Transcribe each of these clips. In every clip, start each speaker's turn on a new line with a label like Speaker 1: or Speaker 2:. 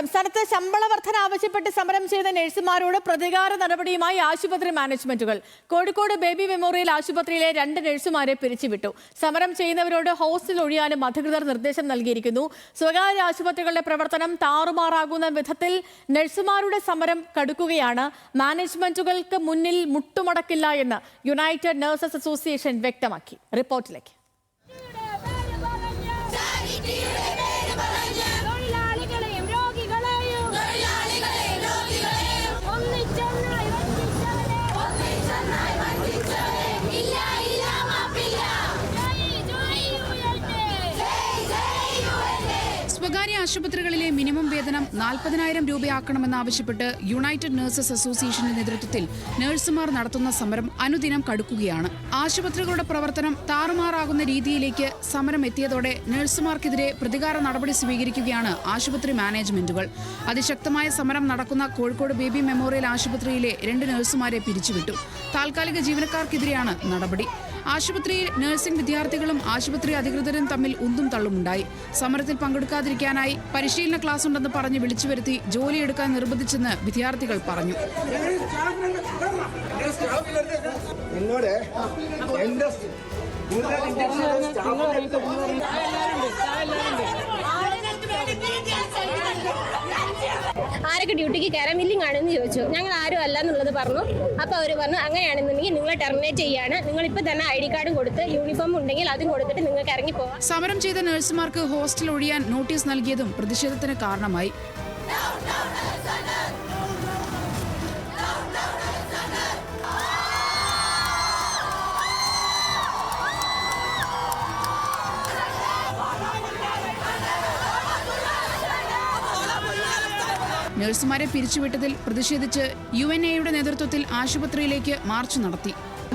Speaker 1: സംസ്ഥാനത്ത് ശമ്പള വർധന ആവശ്യപ്പെട്ട് സമരം ചെയ്ത നഴ്സുമാരോട് പ്രതികാര നടപടിയുമായി ആശുപത്രി മാനേജ്മെന്റുകൾ. കോഴിക്കോട് ബേബി മെമ്മോറിയൽ ആശുപത്രിയിലെ 2 നഴ്സുമാരെ പിരിച്ചുവിട്ടു. സമരം ചെയ്യുന്നവരോട് ഹോസ്റ്റൽ ഒഴിയാനും അധികൃതർ നിർദ്ദേശം നൽകിയിരിക്കുന്നു. സ്വകാര്യ ആശുപത്രികളുടെ പ്രവർത്തനം താറുമാറാകുന്ന വിധത്തിൽ നഴ്സുമാരുടെ സമരം കടുക്കുകയാണ്. മാനേജ്മെന്റുകൾക്ക് മുന്നിൽ മുട്ടുമടക്കില്ല എന്ന് യുണൈറ്റഡ് നഴ്സസ് അസോസിയേഷൻ വ്യക്തമാക്കി. റിപ്പോർട്ടിലേക്ക്.
Speaker 2: സ്വകാര്യ ആശുപത്രികളിലെ മിനിമം വേതനം 40,000 രൂപയാക്കണമെന്നാവശ്യപ്പെട്ട് യുണൈറ്റഡ് നഴ്സസ് അസോസിയേഷന്റെ നേതൃത്വത്തിൽ നഴ്സുമാർ നടത്തുന്ന സമരം അനുദിനം കടുക്കുകയാണ്. ആശുപത്രികളുടെ പ്രവർത്തനം താറുമാറാകുന്ന രീതിയിലേക്ക് സമരം എത്തിയതോടെ നഴ്സുമാർക്കെതിരെ പ്രതികാര നടപടി സ്വീകരിക്കുകയാണ് ആശുപത്രി മാനേജ്മെന്റുകൾ. അതിശക്തമായ സമരം നടക്കുന്ന കോഴിക്കോട് ബേബി മെമ്മോറിയൽ ആശുപത്രിയിലെ 2 നഴ്സുമാരെ പിരിച്ചുവിട്ടു. താൽക്കാലിക ജീവനക്കാർക്കെതിരെയാണ് നടപടി. ആശുപത്രിയിൽ നഴ്സിംഗ് വിദ്യാർത്ഥികളും ആശുപത്രി അധികൃതരും തമ്മിൽ ഉന്തും തള്ളുമുണ്ടായി. സമരത്തിൽ പങ്കെടുക്കാതിരിക്കാനായി പരിശീലന ക്ലാസ് ഉണ്ടെന്ന് പറഞ്ഞ് വിളിച്ചു വരുത്തി ജോലിയെടുക്കാൻ നിർബന്ധിച്ചെന്ന് വിദ്യാർത്ഥികൾ പറഞ്ഞു.
Speaker 3: ആരൊക്കെ ഡ്യൂട്ടിക്ക് കയറാൻ വില്ലിംഗ് ആണെന്ന് ചോദിച്ചു. ഞങ്ങൾ ആരും അല്ല എന്നുള്ളത് പറഞ്ഞു. അപ്പോൾ അവർ പറഞ്ഞു, അങ്ങനെയാണെന്നുണ്ടെങ്കിൽ നിങ്ങളെ ടെർമിനേറ്റ് ചെയ്യാണ്. നിങ്ങൾ ഇപ്പം തന്നെ ID കാർഡും കൊടുത്ത് യൂണിഫോം ഉണ്ടെങ്കിൽ അതും കൊടുത്തിട്ട് നിങ്ങൾക്ക് ഇറങ്ങി പോവാം.
Speaker 2: സമരം ചെയ്ത നഴ്സുമാർക്ക് ഹോസ്റ്റൽ ഒഴിയാൻ നോട്ടീസ് നൽകിയതും പ്രതിഷേധത്തിന് കാരണമായി. നഴ്സുമാരെ പിരിച്ചുവിട്ടതിൽ പ്രതിഷേധിച്ച് UNAയുടെ നേതൃത്വത്തിൽ ആശുപത്രിയിലേക്ക് മാർച്ച് നടത്തി.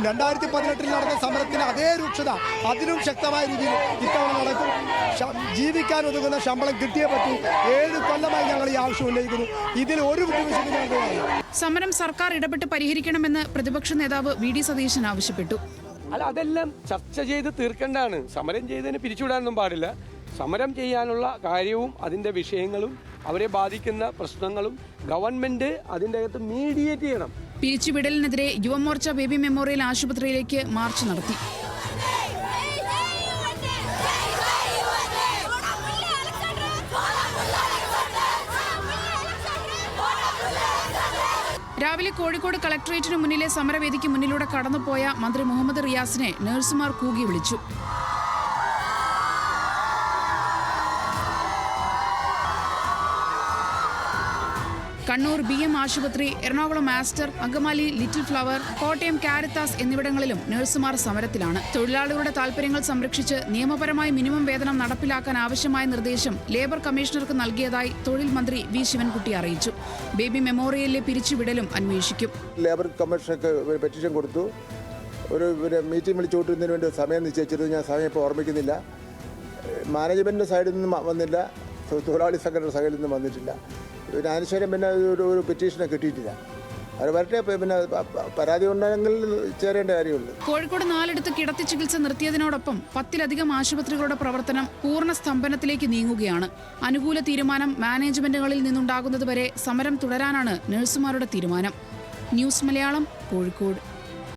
Speaker 4: 2018 നടന്ന സമരത്തിന് അതേ രൂക്ഷത അതിലും ശക്തമായ രീതിയിൽ ഇത്തവണ നടക്കും. ജീവിക്കാൻ ഒതുങ്ങുന്ന ശമ്പളം കിട്ടിയേ പറ്റി. 7 കൊല്ലമായി ഞങ്ങൾ ഈ ആവശ്യം ഉന്നയിക്കുന്നു. ഇതിൽ ഒരു ബുദ്ധിമുട്ടും.
Speaker 2: സമരം സർക്കാർ ഇടപെട്ട് പരിഹരിക്കണമെന്ന് പ്രതിപക്ഷ നേതാവ് VD സതീശൻ ആവശ്യപ്പെട്ടു.
Speaker 5: അതെല്ലാം ചർച്ച ചെയ്ത് തീർക്കേണ്ടതാണ്. സമരം ചെയ്തതിന് പിരിച്ചുവിടാനൊന്നും പാടില്ല. സമരം ചെയ്യാനുള്ള കാര്യവും അതിൻ്റെ വിഷയങ്ങളും അവരെ ബാധിക്കുന്ന പ്രശ്നങ്ങളും ഗവൺമെന്റ് അതിൻ്റെ അകത്ത് മീഡിയേറ്റ് ചെയ്യണം.
Speaker 2: പിരിച്ചുവിടലിനെതിരെ യുവമോർച്ച ബേബി മെമ്മോറിയൽ ആശുപത്രിയിലേക്ക് മാർച്ച് നടത്തി. രാവിലെ കോഴിക്കോട് കളക്ടറേറ്റിന് മുന്നിലെ സമരവേദിക്ക് മുന്നിലൂടെ കടന്നുപോയ മന്ത്രി മുഹമ്മദ് റിയാസിനെ നഴ്സുമാർ കൂകി വിളിച്ചു. കണ്ണൂർ BM ആശുപത്രി, Ernakulam Aster, Angamaly little flower, Kottayam Caritas എന്നിവിടങ്ങളിലും നഴ്സുമാർ സമരത്തിലാണ്. തൊഴിലാളികളുടെ താൽപര്യങ്ങൾ സംരക്ഷിച്ച് നിയമപരമായി മിനിമം വേതനം നടപ്പിലാക്കാൻ ആവശ്യമായ നിർദ്ദേശം ലേബർ കമ്മീഷണർക്ക് നൽകിയതായി തൊഴിൽ മന്ത്രി V ശിവൻകുട്ടി അറിയിച്ചു. ബേബി മെമ്മോറിയലിലെ പിരിച്ചുവിടലും അന്വേഷിക്കും.
Speaker 4: ലേബർ കമ്മീഷണർക്ക് ഒരു പെറ്റീഷൻ കൊടുത്തു. ഒരു മീറ്റിംഗ് വിളിച്ചുകൊണ്ടിരുന്നതിന് വേണ്ടി സമയം നിശ്ചയിച്ചിരുന്നു. ഞാൻ സമയം ഇപ്പോൾ ഓർമ്മിക്കുന്നില്ല. മാനേജ്മെൻറ്റിൻ്റെ സൈഡിൽ നിന്നും വന്നില്ല, തൊഴിലാളി സംഘടന സൈഡിൽ നിന്നും വന്നിട്ടില്ല. അതിനുശേഷം പിന്നെ ഒരു പെറ്റീഷനെ കിട്ടിയിട്ടില്ല. അത് വരട്ടെ, പിന്നെ പരാതി ഉണ്ടെങ്കിൽ ചേരേണ്ട കാര്യമുള്ളൂ.
Speaker 2: കോഴിക്കോട് 4 കിടത്തി ചികിത്സ നിർത്തിയതിനോടൊപ്പം 10-ലധികം ആശുപത്രികളുടെ പ്രവർത്തനം പൂർണ്ണ സ്തംഭനത്തിലേക്ക് നീങ്ങുകയാണ്. അനുകൂല തീരുമാനം മാനേജ്മെന്റുകളിൽ നിന്നുണ്ടാകുന്നതുവരെ സമരം തുടരാനാണ് നഴ്സുമാരുടെ തീരുമാനം. ന്യൂസ് മലയാളം, കോഴിക്കോട്.